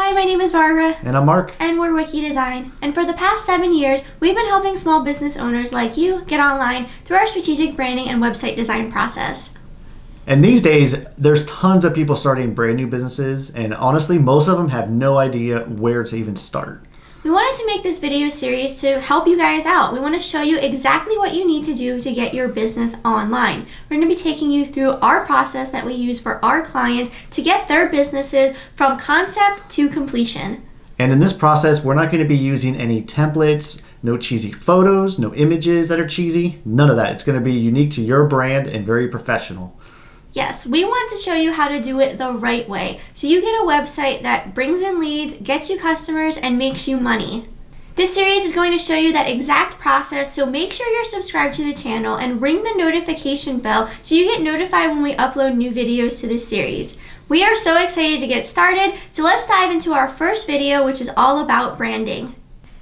Hi, my name is Barbara. And I'm Mark. And we're Wiki Design. And for the past 7 years, we've been helping small business owners like you get online through our strategic branding and website design process. And these days, there's tons of people starting brand new businesses, and honestly, most of them have no idea where to even start. We wanted to make this video series to help you guys out. We want to show you exactly what you need to do to get your business online. We're going to be taking you through our process that we use for our clients to get their businesses from concept to completion. And in this process, we're not going to be using any templates, no cheesy photos, no images that are cheesy, none of that. It's going to be unique to your brand and very professional. Yes, we want to show you how to do it the right way, so you get a website that brings in leads, gets you customers, and makes you money. This series is going to show you that exact process, so make sure you're subscribed to the channel and ring the notification bell so you get notified when we upload new videos to this series. We are so excited to get started, so let's dive into our first video, which is all about branding.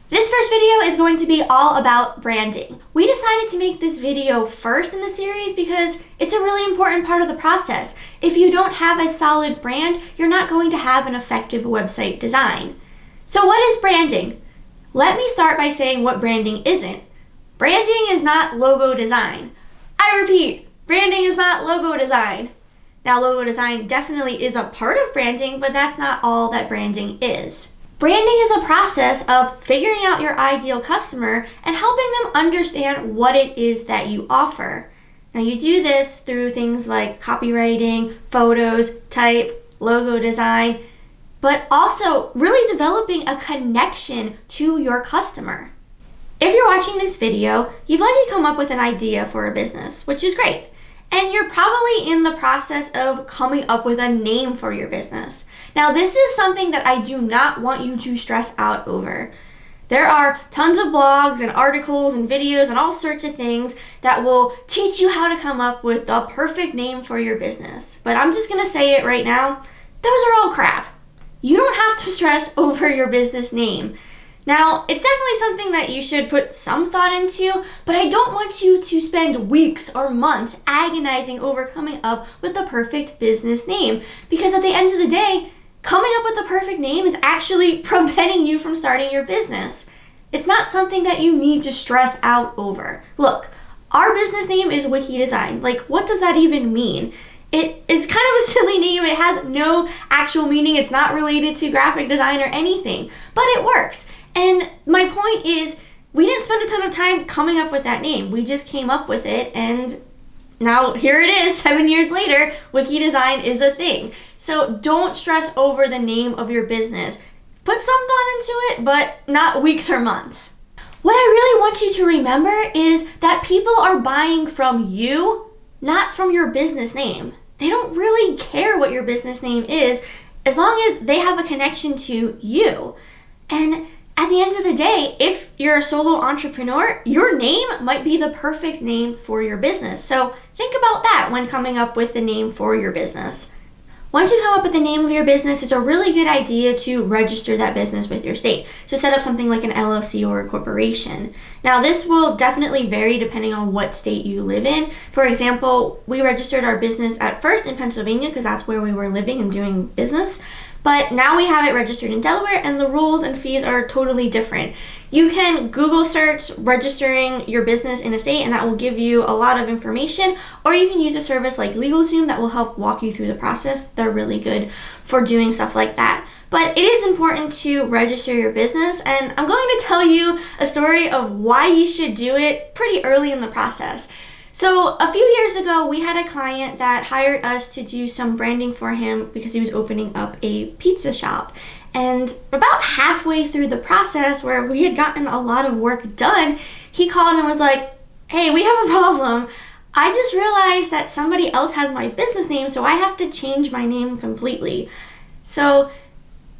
This first video is going to be all about branding. We decided to make this video first in the series because it's a really important part of the process. If you don't have a solid brand, you're not going to have an effective website design. So what is branding? Let me start by saying what branding isn't. Branding is not logo design. I repeat, branding is not logo design. Now, logo design definitely is a part of branding, but that's not all that branding is. Branding is a process of figuring out your ideal customer and helping them understand what it is that you offer. Now, you do this through things like copywriting, photos, type, logo design, but also really developing a connection to your customer. If you're watching this video, you've likely come up with an idea for a business, which is great. And you're probably in the process of coming up with a name for your business. Now, this is something that I do not want you to stress out over. There are tons of blogs and articles and videos and all sorts of things that will teach you how to come up with the perfect name for your business. But I'm just going to say it right now, those are all crap. You don't have to stress over your business name. Now, it's definitely something that you should put some thought into, but I don't want you to spend weeks or months agonizing over coming up with the perfect business name, because at the end of the day, coming up with the perfect name is actually preventing you from starting your business. It's not something that you need to stress out over. Look, our business name is Wiki Design. Like, what does that even mean? It's kind of a silly name. It has no actual meaning. It's not related to graphic design or anything, but it works. And my point is, we didn't spend a ton of time coming up with that name. We just came up with it, and now here it is, 7 years later, Wiki Design is a thing. So don't stress over the name of your business. Put some thought into it, but not weeks or months. What I really want you to remember is that people are buying from you, not from your business name. They don't really care what your business name is, as long as they have a connection to you. And at the end of the day, if you're a solo entrepreneur, your name might be the perfect name for your business. So think about that when coming up with the name for your business. Once you come up with the name of your business, it's a really good idea to register that business with your state. So set up something like an LLC or a corporation. Now, this will definitely vary depending on what state you live in. For example, we registered our business at first in Pennsylvania because that's where we were living and doing business. But now we have it registered in Delaware, and the rules and fees are totally different. You can Google search registering your business in a state, and that will give you a lot of information. Or you can use a service like LegalZoom that will help walk you through the process. They're really good for doing stuff like that. But it is important to register your business, and I'm going to tell you a story of why you should do it pretty early in the process. So a few years ago, we had a client that hired us to do some branding for him because he was opening up a pizza shop. And about halfway through the process, where we had gotten a lot of work done, he called and was like, "Hey, we have a problem. I just realized that somebody else has my business name, so I have to change my name completely." So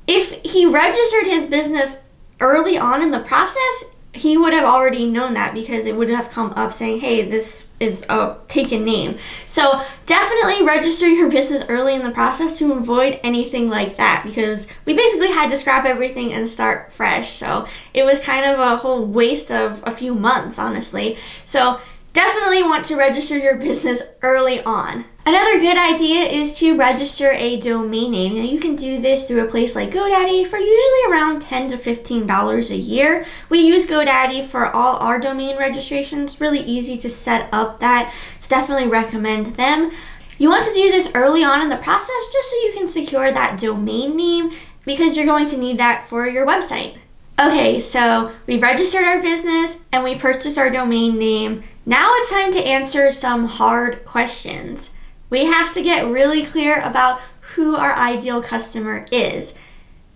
if he registered his business early on in the process, he would have already known that because it would have come up saying, "Hey, this is a taken name." So definitely register your business early in the process to avoid anything like that, because we basically had to scrap everything and start fresh. So it was kind of a whole waste of a few months, honestly. So definitely want to register your business early on. Another good idea is to register a domain name. Now you can do this through a place like GoDaddy for usually around $10 to $15 a year. We use GoDaddy for all our domain registrations. Really easy to set up that, so definitely recommend them. You want to do this early on in the process just so you can secure that domain name because you're going to need that for your website. Okay, so we've registered our business and we purchased our domain name. Now it's time to answer some hard questions. We have to get really clear about who our ideal customer is.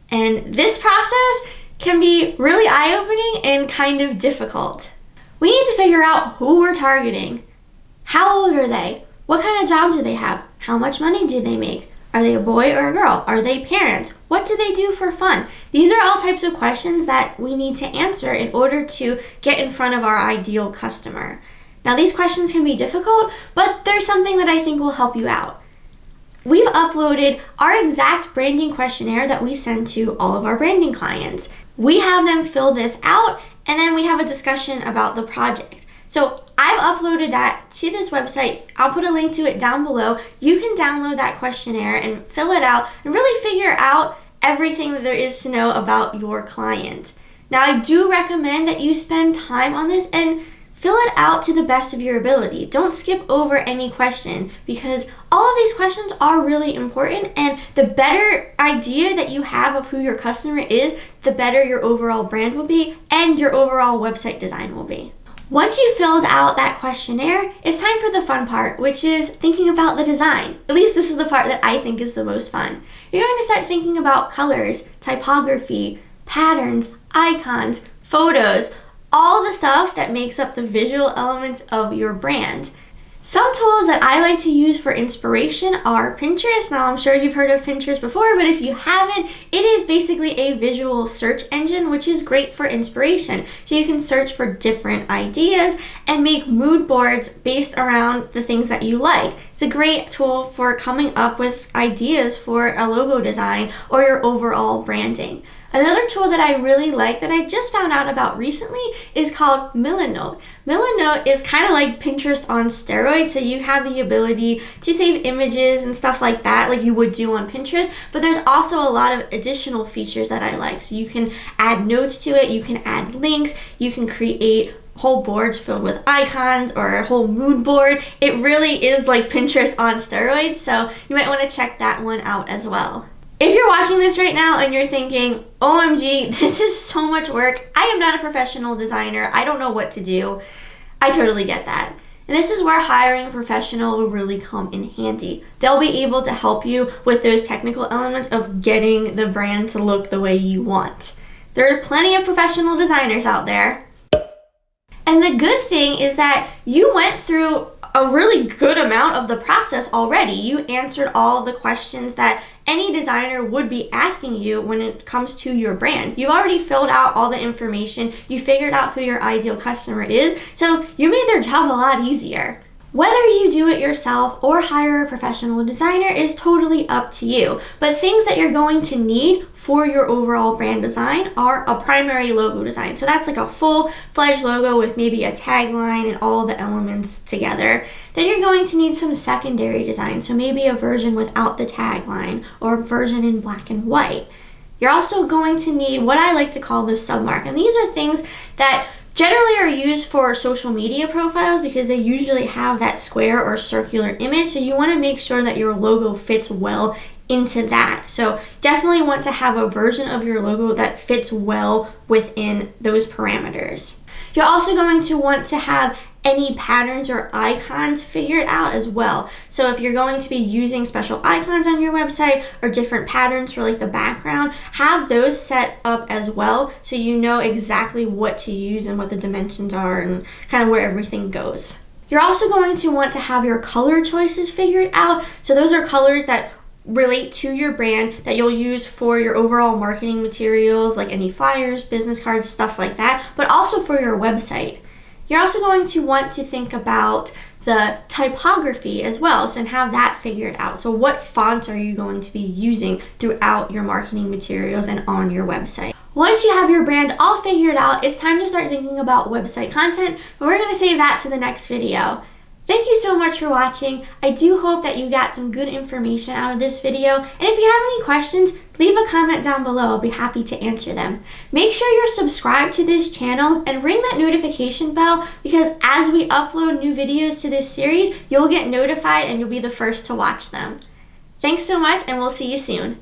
And this process can be really eye-opening and kind of difficult. We need to figure out who we're targeting. How old are they? What kind of job do they have? How much money do they make? Are they a boy or a girl? Are they parents? What do they do for fun? These are all types of questions that we need to answer in order to get in front of our ideal customer. Now, these questions can be difficult, but there's something that I think will help you out. We've uploaded our exact branding questionnaire that we send to all of our branding clients. We have them fill this out, and then we have a discussion about the project. So I've uploaded that to this website. I'll put a link to it down below. You can download that questionnaire and fill it out and really figure out everything that there is to know about your client. Now, I do recommend that you spend time on this and fill it out to the best of your ability. Don't skip over any question because all of these questions are really important, and the better idea that you have of who your customer is, the better your overall brand will be and your overall website design will be. Once you filled out that questionnaire, it's time for the fun part, which is thinking about the design. At least this is the part that I think is the most fun. You're going to start thinking about colors, typography, patterns, icons, photos, all the stuff that makes up the visual elements of your brand. Some tools that I like to use for inspiration are Pinterest. Now, I'm sure you've heard of Pinterest before, but if you haven't, it is basically a visual search engine, which is great for inspiration. So you can search for different ideas and make mood boards based around the things that you like. It's a great tool for coming up with ideas for a logo design or your overall branding. Another tool that I really like that I just found out about recently is called Milanote. Milanote is kind of like Pinterest on steroids, so you have the ability to save images and stuff like that like you would do on Pinterest, but there's also a lot of additional features that I like. So you can add notes to it, you can add links, you can create whole boards filled with icons or a whole mood board. It really is like Pinterest on steroids, so you might want to check that one out as well. If you're watching this right now and you're thinking, OMG, this is so much work. I am not a professional designer. I don't know what to do. I totally get that. And this is where hiring a professional will really come in handy. They'll be able to help you with those technical elements of getting the brand to look the way you want. There are plenty of professional designers out there. And the good thing is that you went through a really good amount of the process already. You answered all the questions that any designer would be asking you when it comes to your brand. You've already filled out all the information. You figured out who your ideal customer is, so you made their job a lot easier. Whether you do it yourself or hire a professional designer is totally up to you, but things that you're going to need for your overall brand design are a primary logo design. So that's like a full-fledged logo with maybe a tagline and all the elements together. Then you're going to need some secondary design, so maybe a version without the tagline or a version in black and white. You're also going to need what I like to call the submark, and these are things that generally are used for social media profiles because they usually have that square or circular image, so you want to make sure that your logo fits well into that. So definitely want to have a version of your logo that fits well within those parameters. You're also going to want to have any patterns or icons figured out as well. So if you're going to be using special icons on your website or different patterns for like the background, have those set up as well so you know exactly what to use and what the dimensions are and kind of where everything goes. You're also going to want to have your color choices figured out. So those are colors that relate to your brand that you'll use for your overall marketing materials like any flyers, business cards, stuff like that, but also for your website. You're also going to want to think about the typography as well, and have that figured out. So what fonts are you going to be using throughout your marketing materials and on your website? Once you have your brand all figured out, it's time to start thinking about website content, but we're going to save that to the next video. Thank you so much for watching. I do hope that you got some good information out of this video. And if you have any questions, leave a comment down below. I'll be happy to answer them. Make sure you're subscribed to this channel and ring that notification bell, because as we upload new videos to this series, you'll get notified and you'll be the first to watch them. Thanks so much, and we'll see you soon.